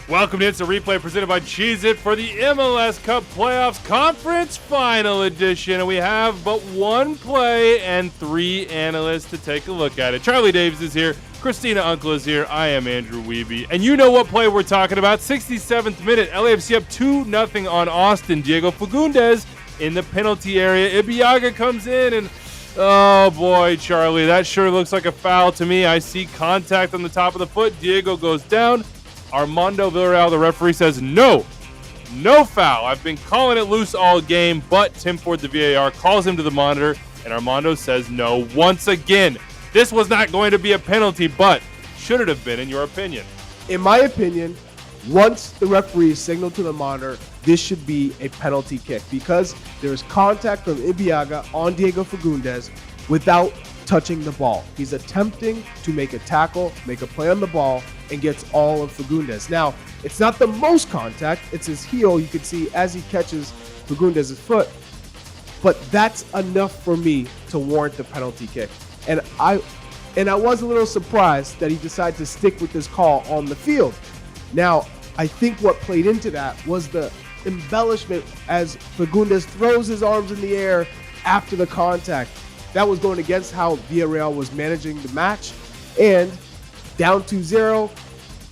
Welcome to Instant Replay presented by Cheez-It for the MLS Cup Playoffs Conference Final Edition. And we have but one play and three analysts to take a look at it. Charlie Davies is here. Christina Unkel is here. I am Andrew Wiebe. And you know what play we're talking about. 67th minute, LAFC up 2-0 on Austin. Diego Fagundes in the penalty area. Ibeagha comes in and, oh boy, Charlie, that sure looks like a foul to me. I see contact on the top of the foot. Diego goes down. Armando Villarreal, the referee, says no foul. I've been calling it loose all game, but Tim Ford, the VAR, calls him to the monitor, and Armando says no once again. This was not going to be a penalty, but should it have been, in your opinion? In my opinion, once the referee signaled to the monitor, this should be a penalty kick because there is contact from Ibeagha on Diego Fagundes without touching the ball. He's attempting to make a tackle, make a play on the ball, and gets all of Fagundes. Now, it's not the most contact. It's his heel. You can see as he catches Fagundes' foot. But that's enough for me to warrant the penalty kick. And I was a little surprised that he decided to stick with this call on the field. Now, I think what played into that was the embellishment as Fagundes throws his arms in the air after the contact. That was going against how Villarreal was managing the match. And down 2-0,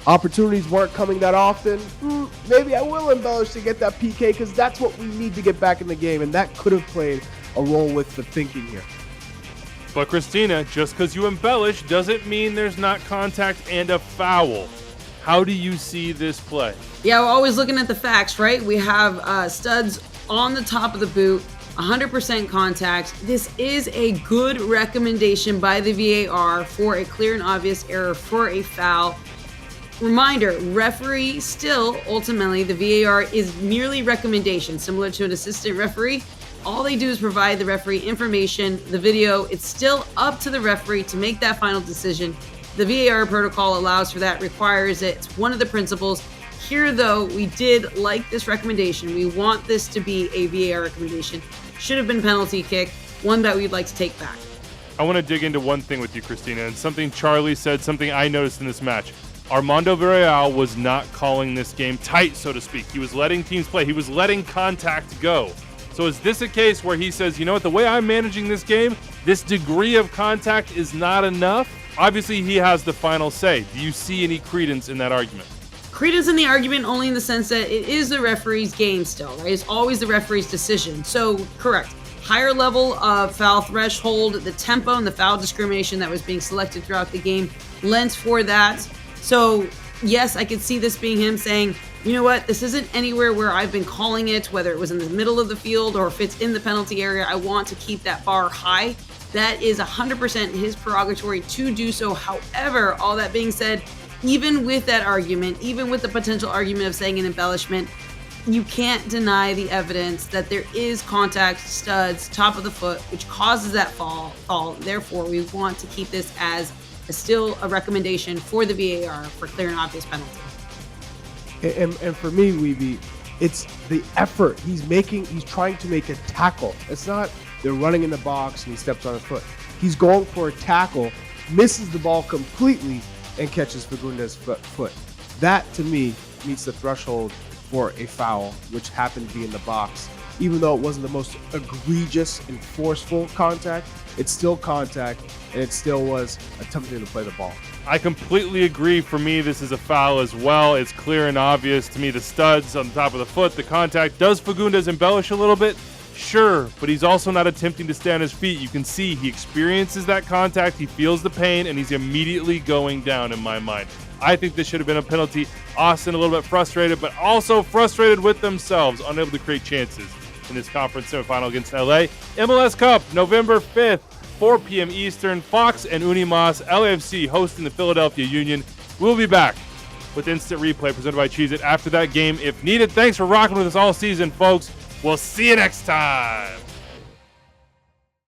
opportunities weren't coming that often. Maybe I will embellish to get that PK because that's what we need to get back in the game. And that could have played a role with the thinking here. But Christina, just because you embellish doesn't mean there's not contact and a foul. How do you see this play? Yeah, we're always looking at the facts, right? We have studs on the top of the boot. 100% contact. This is a good recommendation by the VAR for a clear and obvious error for a foul. Reminder, referee still, ultimately, the VAR is merely recommendation, similar to an assistant referee. All they do is provide the referee information, the video. It's still up to the referee to make that final decision. The VAR protocol allows for that, requires it. It's one of the principles. Here, though, we did like this recommendation. We want this to be a VAR recommendation. Should have been penalty kick, one that we'd like to take back. I want to dig into one thing with you, Christina, and something Charlie said, something I noticed in this match. Armando Villarreal was not calling this game tight, so to speak. He was letting teams play. He was letting contact go. So is this a case where he says, you know what, the way I'm managing this game, this degree of contact is not enough? Obviously, he has the final say. Do you see any credence in that argument? Credence in the argument only in the sense that it is the referee's game still, right? It's always the referee's decision. So, correct. Higher level of foul threshold, the tempo and the foul discrimination that was being selected throughout the game lent for that. So, yes, I could see this being him saying, you know what, this isn't anywhere where I've been calling it, whether it was in the middle of the field or if it's in the penalty area. I want to keep that bar high. That is 100% his prerogative to do so. However, all that being said, even with that argument, even with the potential argument of saying an embellishment, you can't deny the evidence that there is contact, studs, top of the foot, which causes that fall. Therefore, we want to keep this as still a recommendation for the VAR for clear and obvious penalty. And for me, Wiebe, it's the effort he's making. He's trying to make a tackle. It's not they're running in the box and he steps on his foot. He's going for a tackle, misses the ball completely, and catches Fagundes' foot. That, to me, meets the threshold for a foul, which happened to be in the box. Even though it wasn't the most egregious and forceful contact, it's still contact, and it still was attempting to play the ball. I completely agree. For me, this is a foul as well. It's clear and obvious to me. The studs on the top of the foot, the contact. Does Fagundes embellish a little bit? Sure, but he's also not attempting to stay on his feet. You can see he experiences that contact, he feels the pain, and he's immediately going down in my mind. I think this should have been a penalty. Austin a little bit frustrated, but also frustrated with themselves, unable to create chances in this conference semifinal against LA. MLS Cup, November 5th, 4 p.m. Eastern, Fox and Unimas, LAFC hosting the Philadelphia Union. We'll be back with Instant Replay presented by Cheez-It after that game if needed. Thanks for rocking with us all season, folks. We'll see you next time.